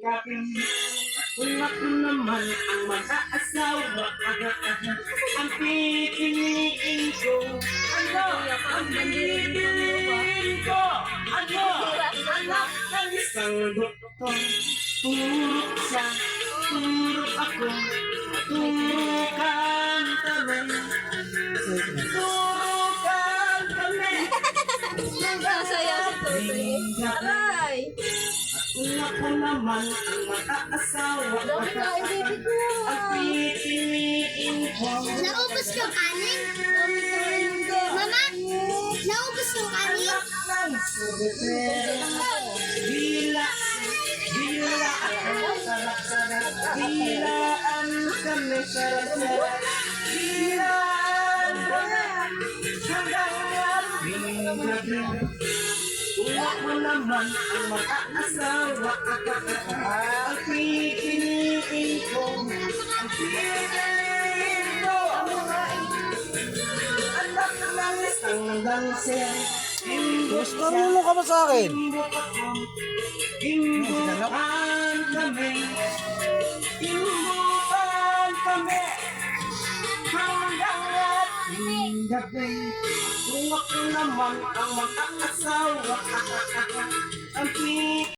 Kung ako naman ang mag-aasawa, ang pipiliin ko, ang pipiliin ko, anak ng isang doktor. Turok siya, turok ako, turukan kami, turukan kami. Saya si Totoy. Aray! Kung ako naman ang mag-aasawa, Dami na yung baby ko. ang pipiliin ko. Naubos yung kanin? Mama, naubos yung kanin? Bila, bila ako, sarap-sarap. Bilaan kami, sarap-sarap. Bilaan kami, hanggang gabi. Kung ako naman ang mag-aasawa, ang pipiliin ko, ang pipiliin ko. Anak ng isang dancer. Mas marunong ka ba sa akin? Imbukan kami, imbukan kami, hanggang ating gabi. Kung ako naman ang mag-aasawa, ang